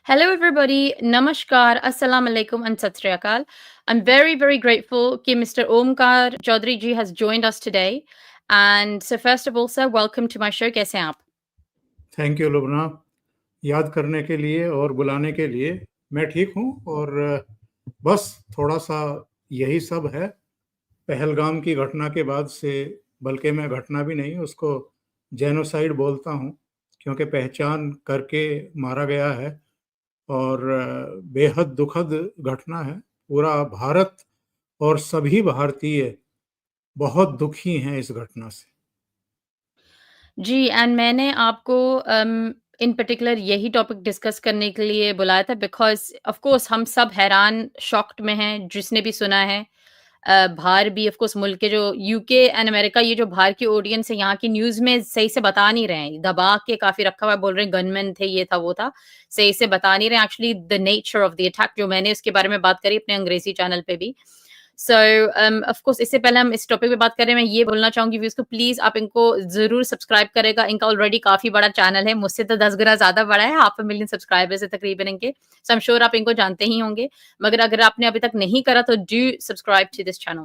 Hello, everybody. Namaskar, Assalamu alaikum, and Sat Sri Akal. I'm very, very grateful that Mr. Omkar Chaudhary ji has joined us today. And so, first of all, sir, welcome to my show. कैसे हैं आप? Thank you Lubna, याद करने के लिए और बुलाने के लिए। मैं ठीक हूँ और बस थोड़ा सा यही सब है। पहलगाम की घटना के बाद से, बल्कि मैं घटना भी नहीं उसको जेनोसाइड बोलता हूँ, क्योंकि पहचान करके मारा गया है और बेहद दुखद घटना है। पूरा भारत और सभी भारतीय बहुत दुखी हैं इस घटना से। जी, एंड मैंने आपको इन पर्टिकुलर यही टॉपिक डिस्कस करने के लिए बुलाया था बिकॉज़ ऑफ़ कोर्स हम सब हैरान, शॉक्ड में हैं, जिसने भी सुना है। बाहर भी ऑफ़ कोर्स मुल्क के जो यूके एंड अमेरिका ये जो बाहर की ऑडियंस है, यहाँ की न्यूज़ में सही से बता नहीं रहे हैं। दबा के काफ़ी रखा हुआ है, बोल रहे हैं गनमैन थे, ये था, वो था। सही से बता नहीं रहे हैं actually the nature of the attack जो मैंने उसके बारे में बात करी अपने अंग्रेज़ी चैनल पे भी। सो ऑफ कोर्स इससे पहले हम इस टॉपिक पे बात करें, मैं ये बोलना चाहूँगी व्यूअर्स को प्लीज़ आप इनको ज़रूर सब्सक्राइब करेगा। इनका ऑलरेडी काफ़ी बड़ा चैनल है, मुझसे तो 10 गुना ज़्यादा बड़ा है, हाफ अ मिलियन सब्सक्राइबर्स है तकरीबन इनके। सो आई एम श्योर आप इनको जानते ही होंगे, मगर अगर आपने अभी तक नहीं करा तो do subscribe to this channel.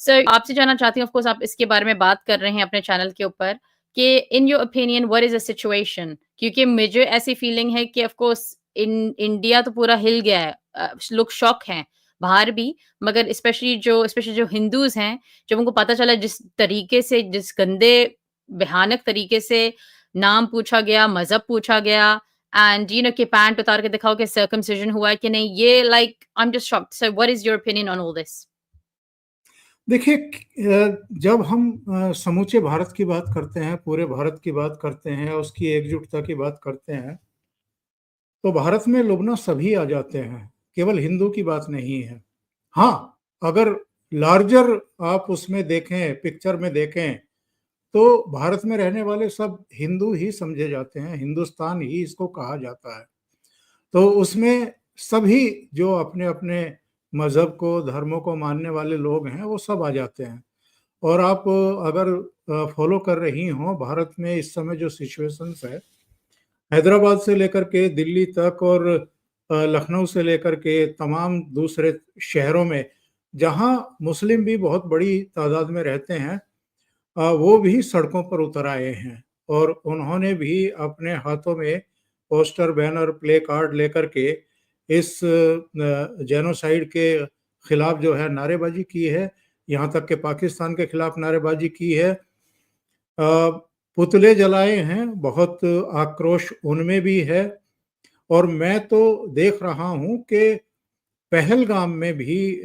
So आपसे जानना चाहती हूँ ऑफ कोर्स आप इसके बारे में बात कर रहे हैं अपने चैनल के ऊपर कि in your opinion what is the situation? क्योंकि मुझे ऐसी फीलिंग है कि ऑफ कोर्स इन इंडिया तो पूरा हिल गया है। लोग शॉक हैं, बाहर भी, मगर स्पेशली जो हिंदूज़ हैं, जब उनको पता चला जिस तरीके से, जिस गंदे, भयानक तरीके से नाम पूछा गया, मज़हब पूछा गया एंड कि पैंट उतार के दिखाओ कि सर्कमसिजन हुआ है कि नहीं, ये like I am just shocked. So what is your opinion on all this? देखिए, जब हम समूचे भारत की बात करते हैं, पूरे भारत की बात करते हैं, उसकी एकजुटता की बात करते हैं, तो भारत में लुबना सभी आ जाते हैं, केवल हिंदू की बात नहीं है। हाँ, अगर लार्जर आप उसमें देखें, पिक्चर में देखें, तो भारत में रहने वाले सब हिंदू ही समझे जाते हैं, हिंदुस्तान ही इसको कहा जाता है। तो उसमें सभी जो अपने-अपने मज़हब को, धर्मों को मानने वाले लोग हैं, वो सब आ जाते हैं। और आप अगर फॉलो कर रही हों, भारत में इस समय जो सिचुएशंस है, हैदराबाद से लेकर के दिल्ली तक और लखनऊ से लेकर के तमाम दूसरे शहरों में, जहाँ मुस्लिम भी बहुत बड़ी तादाद में रहते हैं, वो भी सड़कों पर उतर आए हैं और उन्होंने भी अपने हाथों में पोस्टर, बैनर, प्ले कार्ड लेकर के इस जेनोसाइड के खिलाफ जो है नारेबाजी की है, यहाँ तक कि पाकिस्तान के खिलाफ नारेबाजी की है। पुतले जलाए हैं, बहुत आक्रोश उनमें भी है और मैं तो देख रहा हूँ कि पहलगाम में भी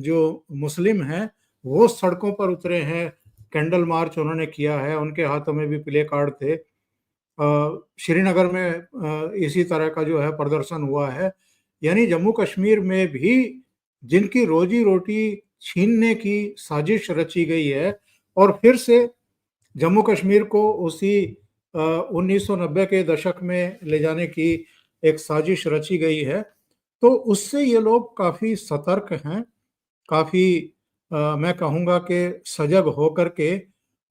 जो मुस्लिम हैं, वो सड़कों पर उतरे हैं, कैंडल मार्च उन्होंने किया है, उनके हाथों में भी प्ले कार्ड थे। श्रीनगर में इसी तरह का जो है प्रदर्शन हुआ है। यानी जम्मू कश्मीर में भी जिनकी रोजी-रोटी छीनने की साजिश रची गई है और फिर से जम्मू कश्मीर को उसी 1990 के दशक में ले जाने की एक साजिश रची गई है, तो उससे ये लोग काफ़ी सतर्क हैं, काफ़ी मैं कहूँगा कि सजग होकर के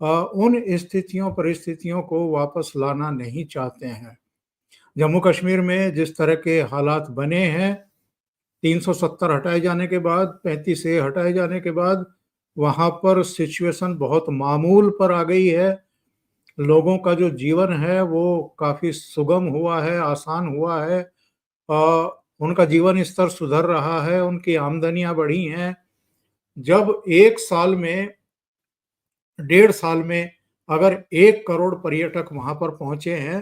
उन स्थितियों, परिस्थितियों को वापस लाना नहीं चाहते हैं। जम्मू कश्मीर में जिस तरह के हालात बने हैं, 370 हटाए जाने के बाद, 35 ए हटाए जाने के बाद, वहाँ पर सिचुएशन बहुत मामूल पर आ गई है। लोगों का जो जीवन है वो काफ़ी सुगम हुआ है, आसान हुआ है। उनका जीवन स्तर सुधर रहा है, उनकी आमदनियाँ बढ़ी हैं। जब 1 साल में, 1.5 साल में अगर 1 करोड़ पर्यटक वहाँ पर पहुँचे हैं,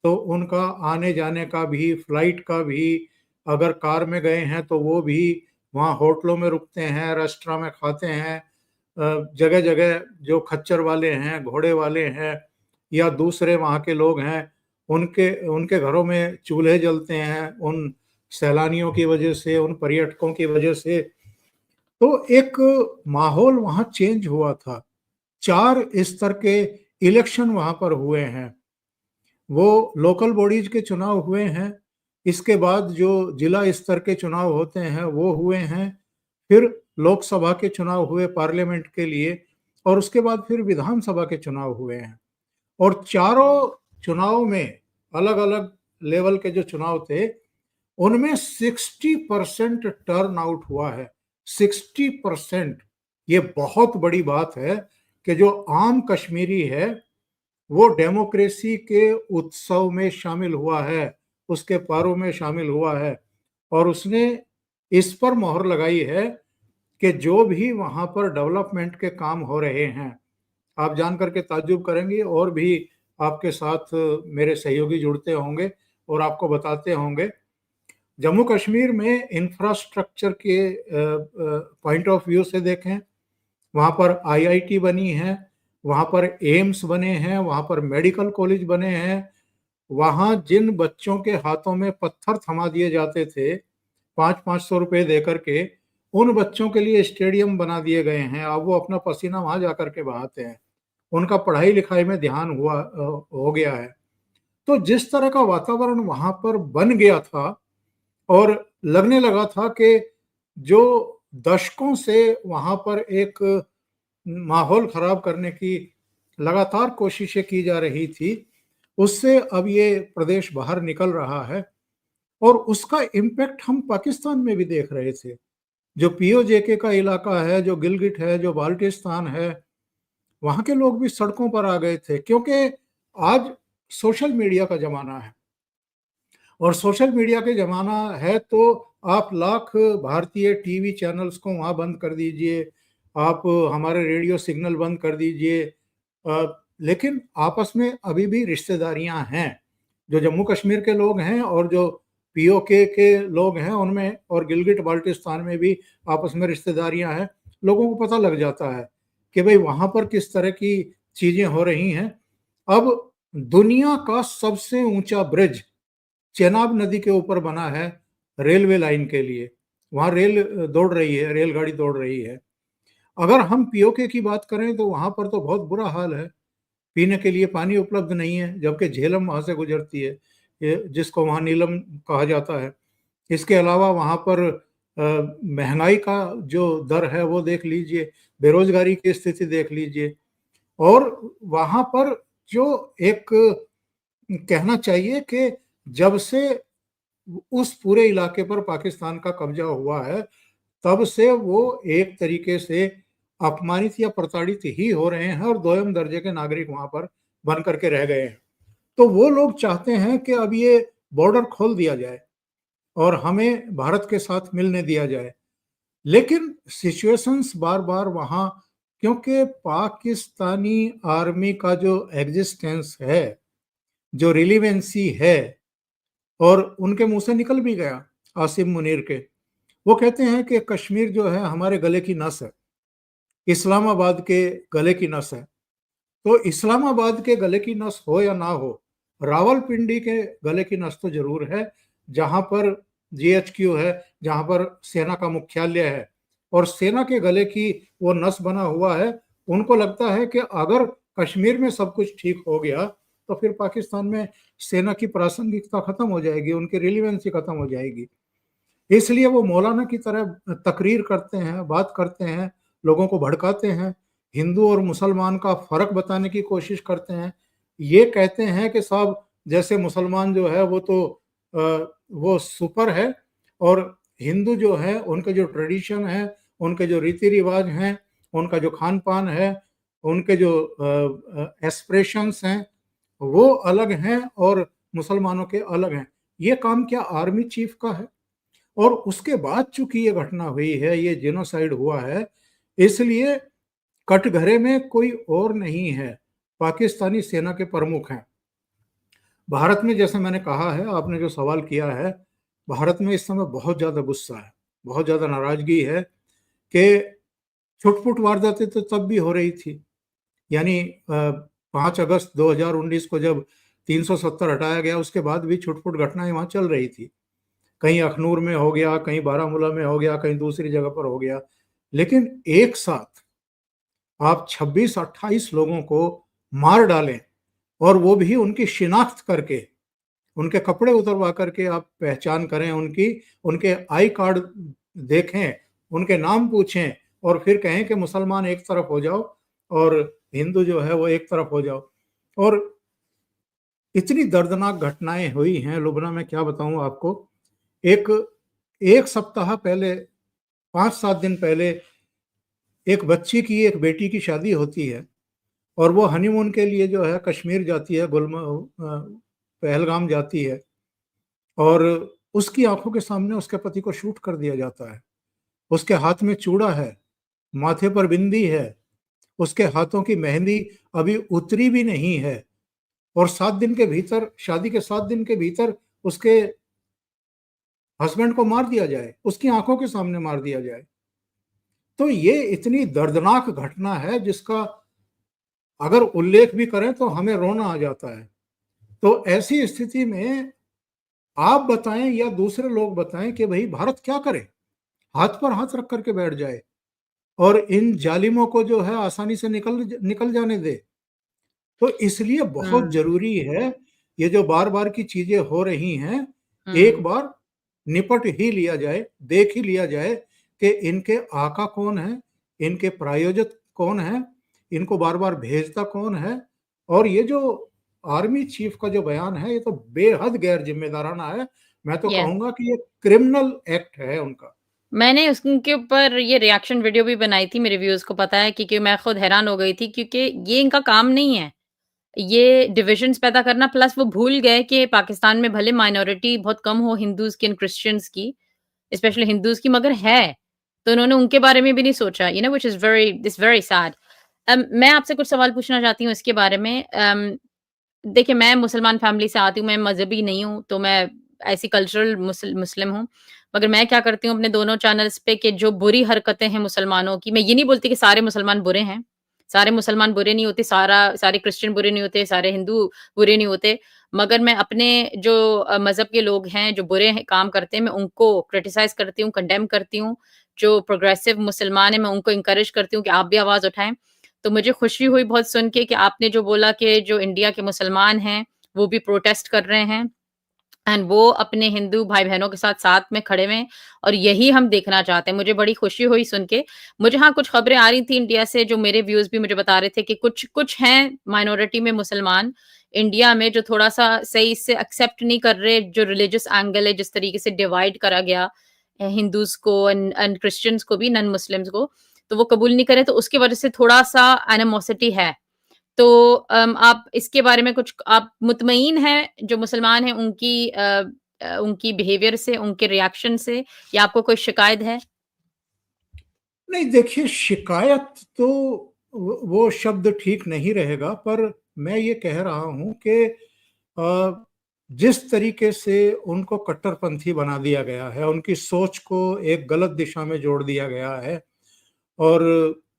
तो उनका आने-जाने का भी, फ्लाइट का भी, अगर कार में गए हैं तो वो भी वहाँ होटलों में रुकते हैं, रेस्टोरेंट में खाते हैं। जगह-जगह जो खच्चर वाले हैं, घोड़े वाले हैं या दूसरे वहाँ के लोग हैं, उनके उनके घरों में चूल्हे जलते हैं, उन सैलानियों की वजह से, उन पर्यटकों की वजह से। तो एक माहौल वहाँ चेंज हुआ था। 4 स्तर के इलेक्शन वहाँ पर हुए हैं। वो लोकल बॉडीज़ के चुनाव हुए हैं, इसके बाद जो जिला स्तर के चुनाव होते हैं वो हुए हैं, फिर लोकसभा के चुनाव हुए पार्लियामेंट के लिए और उसके बाद फिर विधानसभा के चुनाव हुए हैं। और चारों चुनाव में अलग-अलग लेवल के जो चुनाव थे, उनमें 60% टर्न आउट हुआ है। 60%, ये बहुत बड़ी बात है कि जो आम कश्मीरी है वो डेमोक्रेसी के उत्सव में शामिल हुआ है, उसके पर्व में शामिल हुआ है और उसने इस पर मोहर लगाई है कि जो भी वहां पर डेवलपमेंट के काम हो रहे हैं, आप जान करके ताज्जुब करेंगे, और भी आपके साथ मेरे सहयोगी जुड़ते होंगे और आपको बताते होंगे। जम्मू कश्मीर में इंफ्रास्ट्रक्चर के पॉइंट ऑफ व्यू से देखें, वहाँ पर आईआईटी बनी है, वहाँ पर एम्स बने हैं, वहाँ पर मेडिकल कॉलेज बने हैं। वहाँ जिन बच्चों के हाथों में पत्थर थमा दिए जाते थे 500-500 रुपए दे करके, उन बच्चों के लिए स्टेडियम बना दिए गए हैं। अब वो अपना पसीना वहाँ जा करके बहाते हैं, उनका पढ़ाई लिखाई में ध्यान हो गया है। तो जिस तरह का वातावरण वहाँ पर बन गया था और लगने लगा था कि जो दशकों से वहाँ पर एक माहौल खराब करने की लगातार कोशिशें की जा रही थी, उससे अब ये प्रदेश बाहर निकल रहा है और उसका इम्पैक्ट हम पाकिस्तान में भी देख रहे थे। जो पीओजेके का इलाका है, जो गिलगिट है, जो बाल्टिस्तान है, वहाँ के लोग भी सड़कों पर आ गए थे, क्योंकि आज सोशल मीडिया का ज़माना है और सोशल मीडिया के ज़माना है तो आप लाख भारतीय टीवी चैनल्स को वहाँ बंद कर दीजिए, आप हमारे रेडियो सिग्नल बंद कर दीजिए, लेकिन आपस में अभी भी रिश्तेदारियाँ हैं। जो जम्मू कश्मीर के लोग हैं और जो पीओके के लोग हैं उनमें, और गिलगिट बाल्टिस्तान में भी आपस में रिश्तेदारियाँ हैं। लोगों को पता लग जाता है कि भाई वहाँ पर किस तरह की चीज़ें हो रही हैं। अब दुनिया का सबसे ऊंचा ब्रिज चेनाब नदी के ऊपर बना है रेलवे लाइन के लिए। वहाँ रेल दौड़ रही है, रेलगाड़ी दौड़ रही है। अगर हम पीओके की बात करें तो वहाँ पर तो बहुत बुरा हाल है। पीने के लिए पानी उपलब्ध नहीं है, जबकि झेलम वहाँ से गुजरती है, जिसको वहाँ नीलम कहा जाता है। इसके अलावा वहाँ पर महंगाई का जो दर है वो देख लीजिए, बेरोजगारी की स्थिति देख लीजिए, और वहाँ पर जो एक कहना चाहिए कि जब से उस पूरे इलाके पर पाकिस्तान का कब्जा हुआ है, तब से वो एक तरीके से अपमानित या प्रताड़ित ही हो रहे हैं और दोयम दर्जे के नागरिक वहां पर बन करके रह गए हैं। तो वो लोग चाहते हैं कि अब ये बॉर्डर खोल दिया जाए और हमें भारत के साथ मिलने दिया जाए। लेकिन सिचुएशंस बार बार वहां, क्योंकि पाकिस्तानी आर्मी का जो एग्जिस्टेंस है, जो रिलीवेंसी है, और उनके मुंह से निकल भी गया आसिम मुनीर के, वो कहते हैं कि कश्मीर जो है हमारे गले की नस है, इस्लामाबाद के गले की नस है। तो इस्लामाबाद के गले की नस हो या ना हो, रावलपिंडी के गले की नस तो जरूर है, जहां पर जीएचक्यू है, जहां पर सेना का मुख्यालय है, और सेना के गले की वो नस बना हुआ है। उनको लगता है कि अगर कश्मीर में सब कुछ ठीक हो गया तो फिर पाकिस्तान में सेना की प्रासंगिकता खत्म हो जाएगी, उनकी रिलीवेंसी खत्म हो जाएगी। इसलिए वो मौलाना की तरह तकरीर करते हैं, बात करते हैं, लोगों को भड़काते हैं, हिंदू और मुसलमान का फर्क बताने की कोशिश करते हैं। ये कहते हैं कि साहब जैसे मुसलमान जो है वो तो वो सुपर है, और हिंदू जो है उनके जो ट्रेडिशन है, उनके जो रीति रिवाज हैं, उनका जो खान पान है, उनके जो एस्पिरेशंस हैं वो अलग हैं और मुसलमानों के अलग हैं। ये काम क्या आर्मी चीफ का है? और उसके बाद चूंकि ये घटना हुई है, ये जेनोसाइड हुआ है, इसलिए कटघरे में कोई और नहीं है, पाकिस्तानी सेना के प्रमुख हैं। भारत में, जैसे मैंने कहा है, आपने जो सवाल किया है, भारत में इस समय बहुत ज्यादा गुस्सा है, बहुत ज्यादा नाराजगी है कि छुटपुट वारदातें तो तब भी हो रही थी। यानी 5 अगस्त 2019 को जब 370 हटाया गया, उसके बाद भी छुटपुट घटनाएं वहां चल रही थी। कहीं अखनूर में हो गया, कहीं बारामूला में हो गया, कहीं दूसरी जगह पर हो गया। लेकिन एक साथ आप 26-28 लोगों को मार डालें, और वो भी उनकी शिनाख्त करके, उनके कपड़े उतरवा करके आप पहचान करें उनकी, उनके आई कार्ड देखें, उनके नाम पूछें, और फिर कहें कि मुसलमान एक तरफ हो जाओ और हिंदू जो है वो एक तरफ हो जाओ। और इतनी दर्दनाक घटनाएं हुई हैं लुबना में, क्या बताऊं आपको। एक एक सप्ताह पहले, 5-7 दिन पहले, एक बच्ची की, एक बेटी की शादी होती है और वो हनीमून के लिए जो है कश्मीर जाती है, पहलगाम जाती है, और उसकी आंखों के सामने उसके पति को शूट कर दिया जाता है। उसके हाथ में चूड़ा है, माथे पर बिंदी है, उसके हाथों की मेहंदी अभी उतरी भी नहीं है, और 7 दिन के भीतर, शादी के 7 दिन के भीतर उसके हस्बैंड को मार दिया जाए, उसकी आंखों के सामने मार दिया जाए। तो ये इतनी दर्दनाक घटना है जिसका अगर उल्लेख भी करें तो हमें रोना आ जाता है। तो ऐसी स्थिति में आप बताएं या दूसरे लोग बताएं कि भाई भारत क्या करे? हाथ पर हाथ रख करके बैठ जाए और इन जालिमों को जो है आसानी से निकल निकल जाने दे। तो इसलिए बहुत हुँ, जरूरी है, ये जो बार बार की चीजें हो रही हैं, एक हुँ। बार निपट ही लिया जाए, देख ही लिया जाए कि इनके आका कौन है, इनके प्रायोजक कौन है, इनको बार बार भेजता कौन है। और ये जो आर्मी चीफ का जो बयान है, ये तो बेहद गैर जिम्मेदाराना है। मैं तो येस। कहूंगा कि ये क्रिमिनल एक्ट है उनका। मैंने उसके ऊपर ये रिएक्शन वीडियो भी बनाई थी, मेरे व्यूअर्स को पता है, क्योंकि मैं खुद हैरान हो गई थी, क्योंकि ये इनका काम नहीं है। ये डिविजन्स पैदा करना, प्लस वो भूल गए कि पाकिस्तान में भले माइनॉरिटी बहुत कम हो हिंदूज़ की एंड क्रिश्चियंस की, स्पेशली हिंदूज़ की, मगर है। तो उन्होंने उनके बारे में भी नहीं सोचा, which is very it's very sad. मैं आपसे कुछ सवाल पूछना चाहती हूँ इसके बारे में। देखिए, मैं मुसलमान फैमिली से आती हूँ, मैं मज़हबी नहीं हूँ, तो मैं ऐसी कल्चरल मुस्लिम हूँ। मगर मैं क्या करती हूँ अपने दोनों चैनल्स पे, कि जो बुरी हरकतें हैं मुसलमानों की, मैं ये नहीं बोलती कि सारे मुसलमान बुरे हैं। सारे मुसलमान बुरे नहीं होते, सारे क्रिश्चियन बुरे नहीं होते, सारे हिंदू बुरे नहीं होते। मगर मैं अपने जो मज़हब के लोग हैं, जो बुरे हैं काम करते हैं, मैं उनको क्रिटिसाइज़ करती हूँ, कंडेम करती हूँ। जो प्रोग्रेसिव मुसलमान हैं, मैं उनको एनकरेज करती हूँ कि आप भी आवाज़ उठाएँ। तो मुझे खुशी हुई बहुत सुन के कि आपने जो बोला कि जो इंडिया के मुसलमान हैं, वो भी प्रोटेस्ट कर रहे हैं एंड वो अपने हिंदू भाई-बहनों के साथ साथ में खड़े हुए हैं, और यही हम देखना चाहते हैं। मुझे बड़ी खुशी हुई सुन के। मुझे हाँ, कुछ खबरें आ रही थी इंडिया से, जो मेरे व्यूअर्स भी मुझे बता रहे थे कि कुछ कुछ हैं माइनॉरिटी में मुसलमान इंडिया में, जो थोड़ा-सा सही से एक्सेप्ट नहीं कर रहे, जो रिलिजियस एंगल है, जिस तरीके से डिवाइड करा गया हिंदूज़ को एंड क्रिश्चियंस को भी, नॉन मुस्लिम्स को, तो वो कबूल नहीं करे, तो उसकी वजह से थोड़ा-सा एनिमोसिटी है। तो आप इसके बारे में कुछ, आप मुतमईन हैं जो मुसलमान हैं उनकी बिहेवियर से, उनके रिएक्शन से, या आपको कोई शिकायत है? नहीं, देखिए, शिकायत तो वो शब्द ठीक नहीं रहेगा, पर मैं ये कह रहा हूँ कि जिस तरीके से उनको कट्टरपंथी बना दिया गया है, उनकी सोच को एक गलत दिशा में जोड़ दिया गया है। और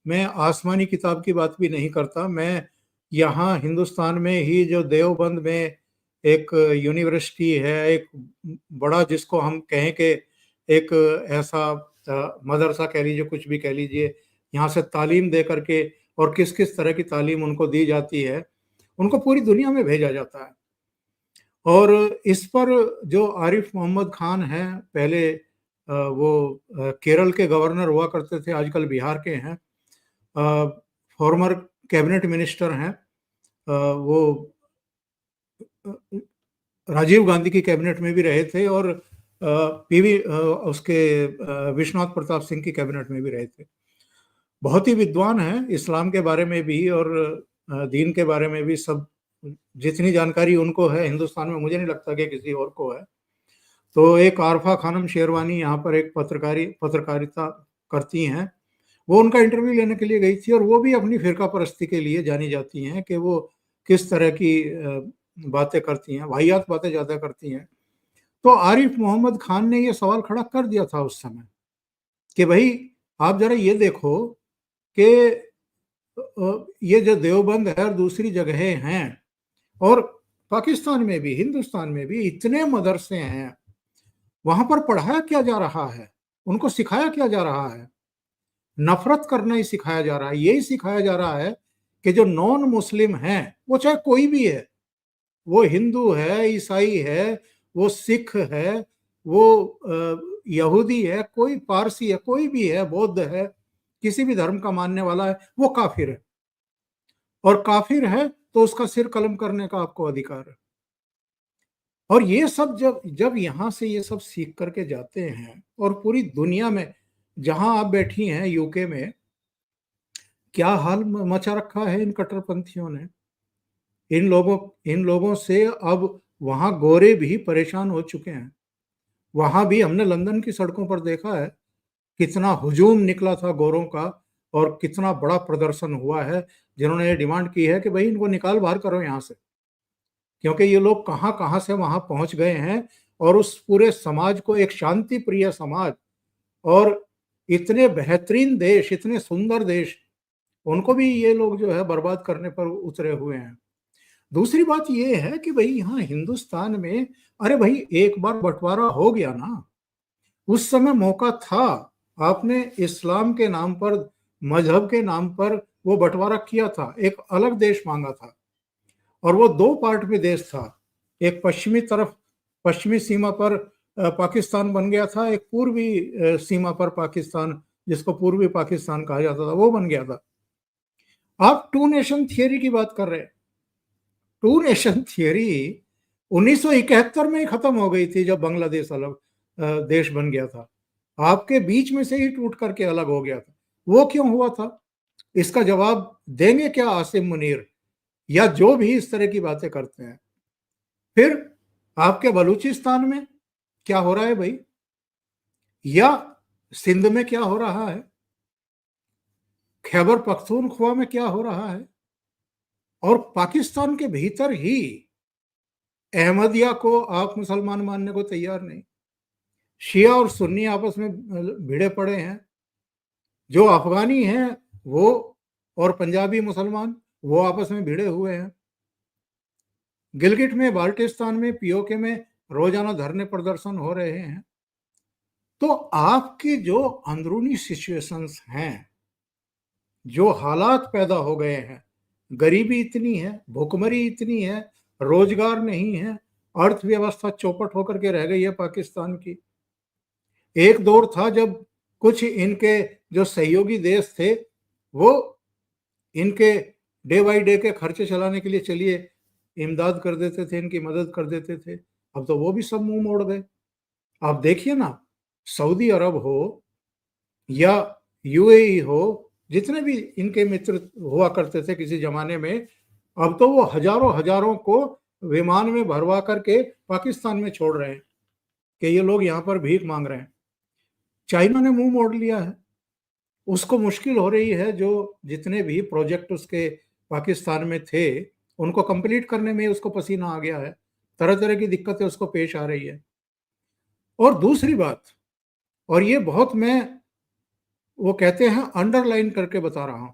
मैं आसमानी किताब की बात भी नहीं करता, मैं यहाँ हिंदुस्तान में ही जो देवबंद में एक यूनिवर्सिटी है, एक बड़ा, जिसको हम कहें कि एक ऐसा मदरसा कह लीजिए, कुछ भी कह लीजिए, यहाँ से तालीम दे करके, और किस किस तरह की तालीम उनको दी जाती है, उनको पूरी दुनिया में भेजा जाता है। और इस पर जो आरिफ मोहम्मद खान हैं, पहले वो केरल के गवर्नर हुआ करते थे, आजकल बिहार के हैं, फॉर्मर कैबिनेट मिनिस्टर हैं। वो राजीव गांधी की कैबिनेट में भी रहे थे, और पीवी उसके विश्वनाथ प्रताप सिंह की कैबिनेट में भी रहे थे। बहुत ही विद्वान हैं, इस्लाम के बारे में भी और दीन के बारे में भी। सब जितनी जानकारी उनको है हिंदुस्तान में, मुझे नहीं लगता कि किसी और को है। तो एक आरफा खानम शेरवानी यहाँ पर एक पत्रकारिता करती हैं, वो उनका इंटरव्यू लेने के लिए गई थी, और वो भी अपनी फिरका परस्ती के लिए जानी जाती हैं कि वो किस तरह की बातें करती हैं, वाहियात बातें ज़्यादा करती हैं। तो आरिफ मोहम्मद खान ने ये सवाल खड़ा कर दिया था उस समय कि भाई, आप जरा ये देखो कि ये जो देवबंद है और दूसरी जगहें हैं, और पाकिस्तान में भी, हिंदुस्तान में भी इतने मदरसे हैं, वहां पर पढ़ाया क्या जा रहा है? उनको सिखाया क्या जा रहा है? नफरत करना ही सिखाया जा रहा है। यही सिखाया जा रहा है कि जो नॉन मुस्लिम हैं, वो चाहे कोई भी है, वो हिंदू है, ईसाई है, वो सिख है, वो यहूदी है, कोई पारसी है, कोई भी है, बौद्ध है, किसी भी धर्म का मानने वाला है, वो काफिर है। और काफिर है तो उसका सिर कलम करने का आपको अधिकार है। और ये सब जब जब यहाँ से ये सब सीख करके जाते हैं और पूरी दुनिया में, जहां आप बैठी हैं यूके में, क्या हाल मचा रखा है इन कट्टरपंथियों ने। इन लोगों से अब वहां गोरे भी परेशान हो चुके हैं। वहां भी हमने लंदन की सड़कों पर देखा है कितना हुजूम निकला था गोरों का, और कितना बड़ा प्रदर्शन हुआ है, जिन्होंने ये डिमांड की है कि भाई इनको निकाल बाहर करो यहाँ से, क्योंकि ये लोग कहाँ कहाँ से वहां पहुंच गए हैं। और उस पूरे समाज को, एक शांति प्रिय समाज और इतने बेहतरीन देश, इतने सुंदर देश, उनको भी ये लोग जो है बर्बाद करने पर उतरे हुए हैं। दूसरी बात ये है कि भाई यहाँ हिंदुस्तान में, अरे भाई एक बार बंटवारा हो गया ना, उस समय मौका था, आपने इस्लाम के नाम पर, मजहब के नाम पर वो बंटवारा किया था, एक अलग देश मांगा था, और वो दो पार्ट में देश था। एक पश्चिमी तरफ, पश्चिमी सीमा पर पाकिस्तान बन गया था, एक पूर्वी सीमा पर पाकिस्तान, जिसको पूर्वी पाकिस्तान कहा जाता था, वो बन गया था। आप टू नेशन थियरी की बात कर रहे हैं। टू नेशन थियरी 1971 में ही खत्म हो गई थी, जब बांग्लादेश अलग देश बन गया था। आपके बीच में से ही टूट करके अलग हो गया था। वो क्यों हुआ था? इसका जवाब देंगे क्या आसिम मुनीर, या जो भी इस तरह की बातें करते हैं? फिर आपके बलूचिस्तान में क्या हो रहा है भाई, या सिंध में क्या हो रहा है, खैबर पख्तूनख्वा में क्या हो रहा है, और पाकिस्तान के भीतर ही अहमदिया को आप मुसलमान मानने को तैयार नहीं। शिया और सुन्नी आपस में भिड़े पड़े हैं। जो अफगानी हैं वो, और पंजाबी मुसलमान, वो आपस में भिड़े हुए हैं। गिलगिट में, बाल्टिस्तान में, पीओके में रोजाना धरने प्रदर्शन हो रहे हैं। तो आपकी जो अंदरूनी सिचुएशंस हैं, जो हालात पैदा हो गए हैं, गरीबी इतनी है, भुखमरी इतनी है, रोजगार नहीं है, अर्थव्यवस्था चौपट होकर के रह गई है पाकिस्तान की। एक दौर था जब कुछ इनके जो सहयोगी देश थे, वो इनके डे बाई डे के खर्चे चलाने के लिए चलिए इमदाद कर देते थे, इनकी मदद कर देते थे। अब तो वो भी सब मुंह मोड़ गए। आप देखिए ना, सऊदी अरब हो या यूएई हो, जितने भी इनके मित्र हुआ करते थे किसी जमाने में, अब तो वो हजारों हजारों को विमान में भरवा करके पाकिस्तान में छोड़ रहे हैं कि ये लोग यहाँ पर भीख मांग रहे हैं। चाइना ने मुंह मोड़ लिया है। उसको मुश्किल हो रही है, जो जितने भी प्रोजेक्ट उसके पाकिस्तान में थे उनको कंप्लीट करने में उसको पसीना आ गया है। तरह तरह की दिक्कतें उसको पेश आ रही है। और दूसरी बात, और ये बहुत मैं, वो कहते हैं, अंडरलाइन करके बता रहा हूं,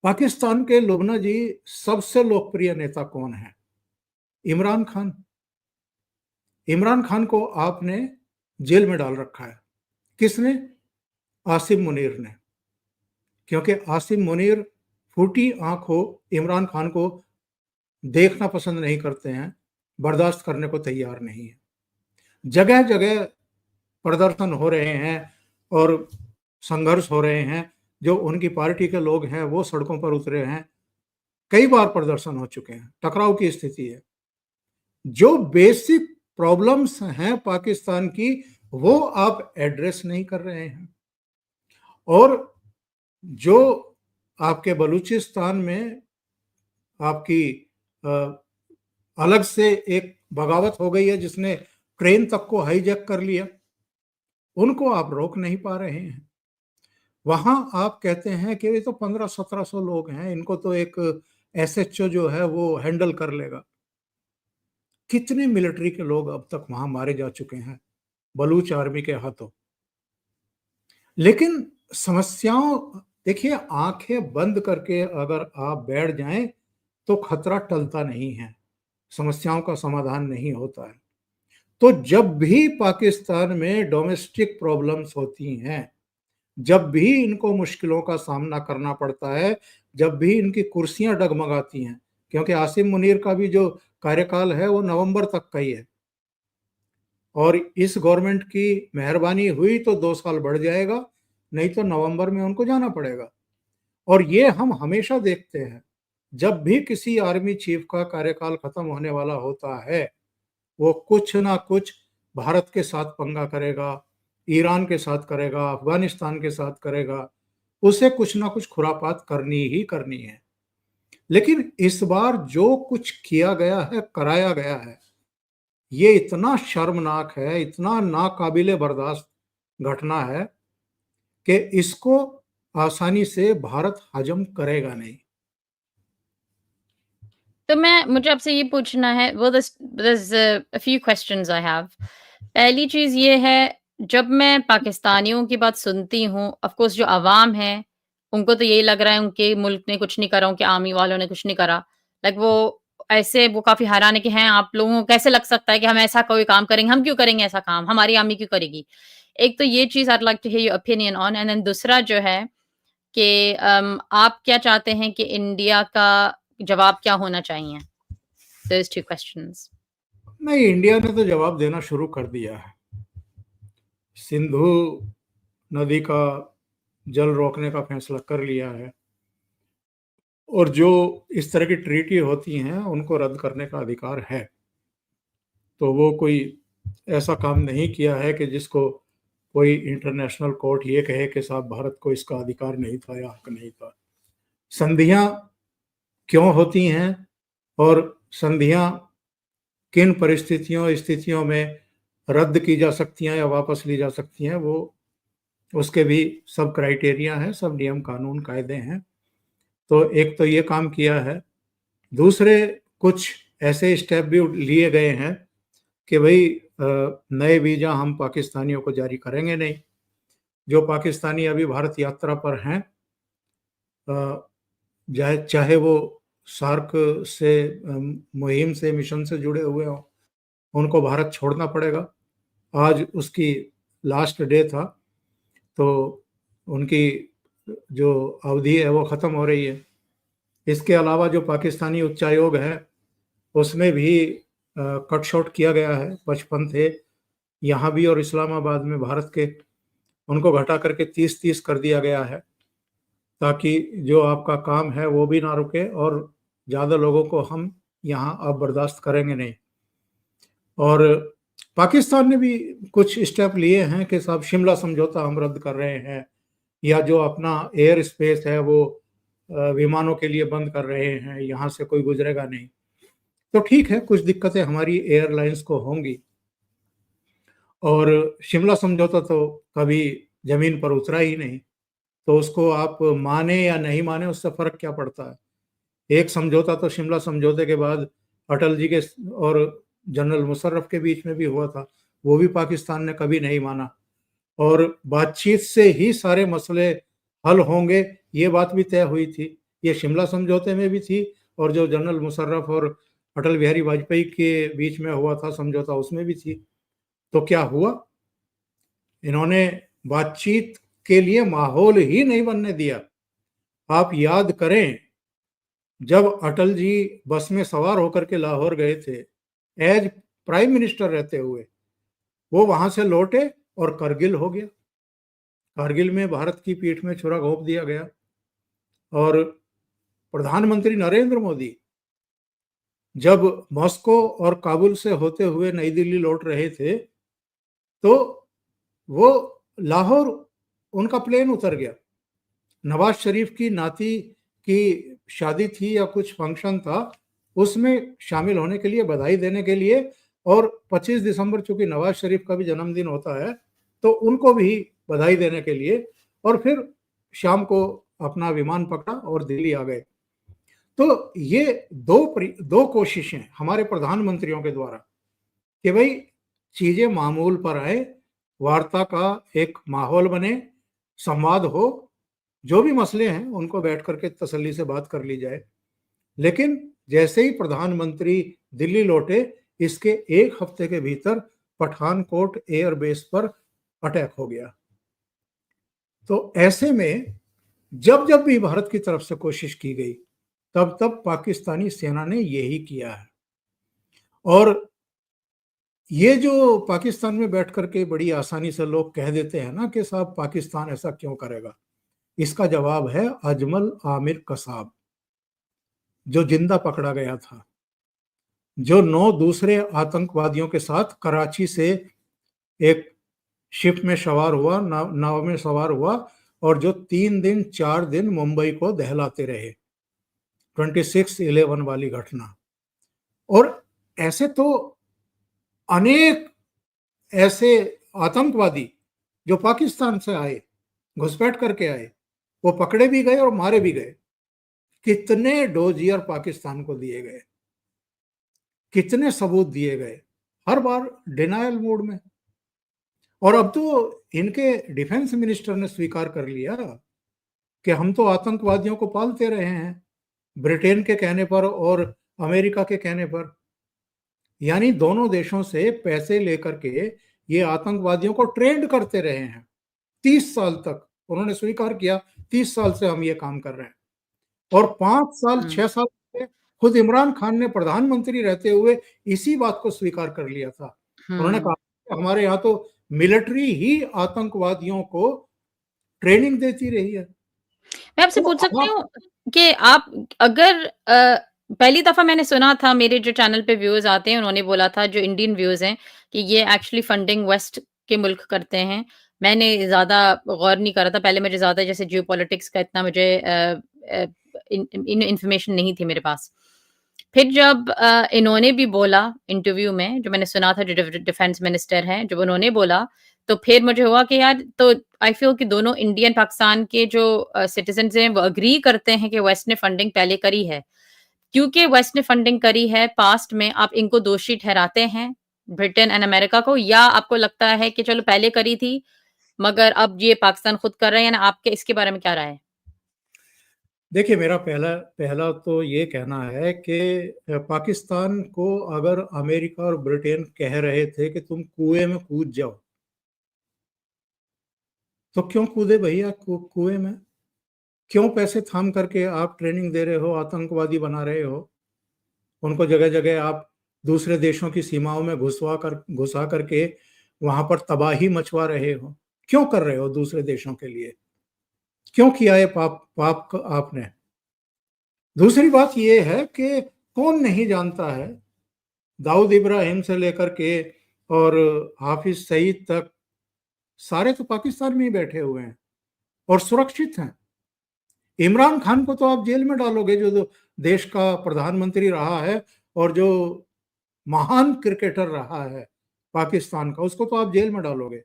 पाकिस्तान के लुबना जी सबसे लोकप्रिय नेता कौन है? इमरान खान। इमरान खान को आपने जेल में डाल रखा है। किसने? आसिम मुनीर ने। क्योंकि आसिम मुनीर फूटी आंखों इमरान खान को देखना पसंद नहीं करते हैं, बर्दाश्त करने को तैयार नहीं है। जगह जगह प्रदर्शन हो रहे हैं और संघर्ष हो रहे हैं। जो उनकी पार्टी के लोग हैं वो सड़कों पर उतरे हैं। कई बार प्रदर्शन हो चुके हैं, टकराव की स्थिति है। जो बेसिक प्रॉब्लम्स हैं पाकिस्तान की, वो आप एड्रेस नहीं कर रहे हैं। और जो आपके बलूचिस्तान में आपकी अलग से एक बगावत हो गई है, जिसने ट्रेन तक को हाईजैक कर लिया, उनको आप रोक नहीं पा रहे हैं। वहां आप कहते हैं कि ये तो 1500-1700 लोग हैं, इनको तो एक एसएचओ जो है वो हैंडल कर लेगा। कितने मिलिट्री के लोग अब तक वहां मारे जा चुके हैं बलूच आर्मी के हाथों। लेकिन समस्याओं, देखिए, आंखें बंद करके अगर आप बैठ जाएं तो खतरा टलता नहीं है, समस्याओं का समाधान नहीं होता है। तो जब भी पाकिस्तान में डोमेस्टिक प्रॉब्लम्स होती हैं, जब भी इनको मुश्किलों का सामना करना पड़ता है, जब भी इनकी कुर्सियां डगमगाती हैं, क्योंकि आसिम मुनीर का भी जो कार्यकाल है वो नवंबर तक का ही है, और इस गवर्नमेंट की मेहरबानी हुई तो 2 साल बढ़ जाएगा, नहीं तो नवंबर में उनको जाना पड़ेगा। और ये हम हमेशा देखते हैं, जब भी किसी आर्मी चीफ का कार्यकाल खत्म होने वाला होता है, वो कुछ ना कुछ भारत के साथ पंगा करेगा, ईरान के साथ करेगा, अफगानिस्तान के साथ करेगा, उसे कुछ ना कुछ खुरापात करनी ही करनी है। लेकिन इस बार जो कुछ किया गया है, कराया गया है, ये इतना शर्मनाक है, इतना नाकाबिले बर्दाश्त घटना है कि इसको आसानी से भारत हजम करेगा नहीं। तो मुझे आपसे ये पूछना है, well there's a few questions I have. पहली चीज़ ये है, जब मैं पाकिस्तानियों की बात सुनती हूँ, ऑफ कोर्स जो अवाम है, उनको तो यही लग रहा है उनके मुल्क ने कुछ नहीं करा, उनके आर्मी वालों ने कुछ नहीं करा। लाइक वो काफ़ी हैरान है कि हैं आप लोगों को कैसे लग सकता है कि हम ऐसा कोई काम करेंगे, हम क्यों करेंगे ऐसा काम, हमारी आर्मी क्यों करेगी? एक तो ये चीज़ I would like to hear your opinion on, and then दूसरा जो है कि आप क्या चाहते हैं कि इंडिया का जवाब क्या होना चाहिए? Those 2 questions. नहीं, इंडिया ने तो जवाब देना शुरू कर दिया है। सिंधु नदी का जल रोकने का फैसला कर लिया है और जो इस तरह की ट्रीटी होती हैं उनको रद्द करने का अधिकार है। तो वो कोई ऐसा काम नहीं किया है कि जिसको कोई इंटरनेशनल कोर्ट ये कहे कि साहब भारत को इसका अधिकार नहीं था या हक नहीं था। संधियां क्यों होती हैं और संधियां किन परिस्थितियों स्थितियों में रद्द की जा सकती हैं या वापस ली जा सकती हैं, वो उसके भी सब क्राइटेरिया हैं, सब नियम कानून कायदे हैं। तो एक तो ये काम किया है। दूसरे कुछ ऐसे स्टेप भी लिए गए हैं कि भाई नए वीज़ा हम पाकिस्तानियों को जारी करेंगे नहीं। जो पाकिस्तानी अभी भारत यात्रा पर हैं, चाहे वो सार्क से मुहिम से मिशन से जुड़े हुए हों, उनको भारत छोड़ना पड़ेगा। आज उसकी लास्ट डे था, तो उनकी जो अवधि है वो ख़त्म हो रही है। इसके अलावा जो पाकिस्तानी उच्चायोग है उसमें भी कट शॉर्ट किया गया है। 55 थे यहाँ भी और इस्लामाबाद में भारत के, उनको घटा करके 30-30 कर दिया गया है, ताकि जो आपका काम है वो भी ना रुके और ज़्यादा लोगों को हम यहाँ अब बर्दाश्त करेंगे नहीं। और पाकिस्तान ने भी कुछ स्टेप लिए हैं कि साहब शिमला समझौता हम रद्द कर रहे हैं, या जो अपना एयर स्पेस है वो विमानों के लिए बंद कर रहे हैं, यहाँ से कोई गुजरेगा नहीं। तो ठीक है, कुछ दिक्कतें हमारी एयरलाइंस को होंगी, और शिमला समझौता तो कभी जमीन पर उतरा ही नहीं, तो उसको आप माने या नहीं माने उससे फर्क क्या पड़ता है। एक समझौता तो शिमला समझौते के बाद अटल जी के और जनरल मुशर्रफ के बीच में भी हुआ था, वो भी पाकिस्तान ने कभी नहीं माना, और बातचीत से ही सारे मसले हल होंगे ये बात भी तय हुई थी। ये शिमला समझौते में भी थी और जो जनरल मुशर्रफ और अटल बिहारी वाजपेयी के बीच में हुआ था समझौता, उसमें भी थी। तो क्या हुआ, इन्होंने बातचीत के लिए माहौल ही नहीं बनने दिया। आप याद करें, जब अटल जी बस में सवार होकर के लाहौर गए थे एज प्राइम मिनिस्टर रहते हुए, वो वहां से लौटे और करगिल हो गया। कारगिल में भारत की पीठ में छुरा घोंप दिया गया। और प्रधानमंत्री नरेंद्र मोदी जब मॉस्को और काबुल से होते हुए नई दिल्ली लौट रहे थे, तो वो लाहौर उनका प्लेन उतर गया। नवाज शरीफ की नाती की शादी थी या कुछ फंक्शन था, उसमें शामिल होने के लिए, बधाई देने के लिए, और 25 दिसंबर चूंकि नवाज शरीफ का भी जन्मदिन होता है, तो उनको भी बधाई देने के लिए, और फिर शाम को अपना विमान पकड़ा और दिल्ली आ गए। तो ये दो कोशिशें हमारे प्रधानमंत्रियों के द्वारा कि भाई चीजें मामूल पर आए, वार्ता का एक माहौल बने, संवाद हो, जो भी मसले हैं उनको बैठ करके तसल्ली से बात कर ली जाए। लेकिन जैसे ही प्रधानमंत्री दिल्ली लौटे, इसके एक हफ्ते के भीतर पठानकोट एयरबेस पर अटैक हो गया। तो ऐसे में जब जब भी भारत की तरफ से कोशिश की गई, तब तब पाकिस्तानी सेना ने यही किया है। और ये जो पाकिस्तान में बैठ करके बड़ी आसानी से लोग कह देते हैं ना कि साहब पाकिस्तान ऐसा क्यों करेगा, इसका जवाब है अजमल आमिर कसाब, जो जिंदा पकड़ा गया था। जो 9 दूसरे आतंकवादियों के साथ कराची से एक शिप में सवार हुआ, नाव में सवार हुआ, और जो 3 दिन 4 दिन मुंबई को दहलाते रहे। 26/11 वाली घटना। और ऐसे तो अनेक ऐसे आतंकवादी जो पाकिस्तान से आए, घुसपैठ करके आए, वो पकड़े भी गए और मारे भी गए। कितने डोजियर पाकिस्तान को दिए गए, कितने सबूत दिए गए, हर बार डिनायल मोड में। और अब तो इनके डिफेंस मिनिस्टर ने स्वीकार कर लिया कि हम तो आतंकवादियों को पालते रहे हैं, ब्रिटेन के कहने पर और अमेरिका के कहने पर। यानी दोनों देशों से पैसे लेकर के ये आतंकवादियों को ट्रेंड करते रहे हैं 30 साल तक। उन्होंने स्वीकार किया 30 साल से हम ये काम कर रहे हैं। और 5 साल 6 साल से खुद इमरान खान ने प्रधानमंत्री रहते हुए इसी बात को स्वीकार कर लिया था। उन्होंने कहा हमारे यहाँ तो मिलिट्री ही आतंकवादियों को ट्रेनिंग देती रही है। मैं आपसे तो पूछ सकती हूँ कि आप अगर पहली दफ़ा मैंने सुना था, मेरे जो चैनल पे व्यूअर्स आते हैं उन्होंने बोला था, जो इंडियन व्यूअर्स हैं, कि ये एक्चुअली फंडिंग वेस्ट के मुल्क करते हैं। मैंने ज़्यादा गौर नहीं करा था, पहले मुझे ज़्यादा जैसे जियोपॉलिटिक्स का इतना मुझे इन्फॉर्मेशन नहीं थी मेरे पास। फिर जब इन्होंने भी बोला इंटरव्यू में, जो मैंने सुना था, जो डिफेंस मिनिस्टर हैं, जब उन्होंने बोला, तो फिर मुझे हुआ कि यार, तो आई फील कि दोनों इंडियन पाकिस्तान के जो सिटीजन्स हैं वो एग्री करते हैं कि वेस्ट ने फंडिंग पहले करी है। क्योंकि वेस्ट ने फंडिंग करी है पास्ट में, आप इनको दोषी ठहराते हैं ब्रिटेन एंड अमेरिका को, या आपको लगता है कि चलो पहले करी थी मगर अब ये पाकिस्तान खुद कर रहे हैं? ना आपके इसके बारे में क्या राय है? देखिए, मेरा पहला पहला तो ये कहना है कि पाकिस्तान को अगर अमेरिका और ब्रिटेन कह रहे थे कि तुम कुएं में कूद जाओ, तो क्यों कूदे भैया कुएं में? क्यों पैसे थाम करके आप ट्रेनिंग दे रहे हो, आतंकवादी बना रहे हो? उनको जगह जगह आप दूसरे देशों की सीमाओं में घुसा करके वहां पर तबाही मचवा रहे हो। क्यों कर रहे हो दूसरे देशों के लिए? क्यों किया ये पाप आपने? दूसरी बात यह है कि कौन नहीं जानता है, दाऊद इब्राहिम से लेकर के और हाफिज सईद तक सारे तो पाकिस्तान में ही बैठे हुए हैं और सुरक्षित हैं। इमरान खान को तो आप जेल में डालोगे, जो देश का प्रधानमंत्री रहा है और जो महान क्रिकेटर रहा है पाकिस्तान का, उसको तो आप जेल में डालोगे।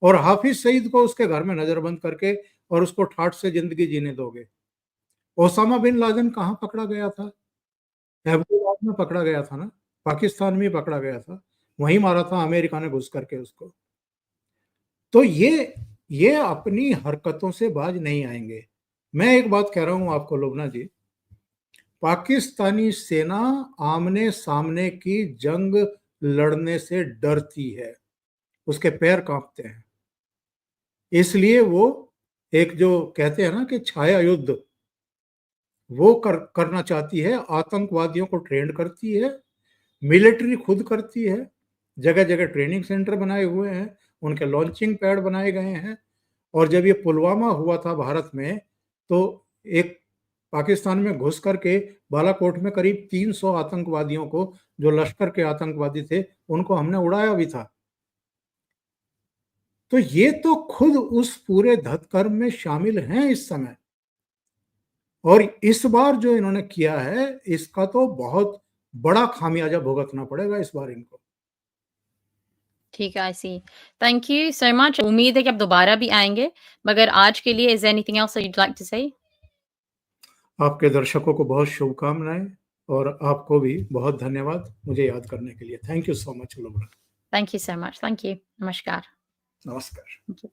और हाफिज सईद को उसके घर में नजरबंद करके और उसको ठाठ से जिंदगी जीने दोगे। ओसामा बिन लादेन कहाँ पकड़ा गया था? अहमदाबाद में पकड़ा गया था ना, पाकिस्तान में पकड़ा गया था, वहीं मारा था अमेरिका ने घुस करके उसको। तो ये अपनी हरकतों से बाज नहीं आएंगे। मैं एक बात कह रहा हूं आपको लुबना जी, पाकिस्तानी सेना आमने सामने की जंग लड़ने से डरती है, उसके पैर कांपते हैं। इसलिए वो एक जो कहते हैं ना कि छाया युद्ध, वो करना चाहती है। आतंकवादियों को ट्रेंड करती है, मिलिट्री खुद करती है, जगह जगह ट्रेनिंग सेंटर बनाए हुए हैं, उनके लॉन्चिंग पैड बनाए गए हैं। और जब ये पुलवामा हुआ था भारत में, तो एक पाकिस्तान में घुस करके बालाकोट में करीब 300 आतंकवादियों को, जो लश्कर के आतंकवादी थे, उनको हमने उड़ाया भी था। तो ये तो खुद उस पूरे धतकर्म में शामिल हैं इस समय। और इस बार जो इन्होंने किया है, इसका तो बहुत बड़ा खामियाजा भुगतना पड़ेगा इस बार इनको। ठीक है, I see. Thank you so much. उम्मीद है कि आप दोबारा भी आएँगे, मगर आज के लिए is there anything else you'd like to say? आपके दर्शकों को बहुत शुभकामनाएं और आपको भी बहुत धन्यवाद मुझे याद करने के लिए। Thank you so much Lubna. Thank you so much. Thank you. नमस्कार। नमस्कार। Thank you.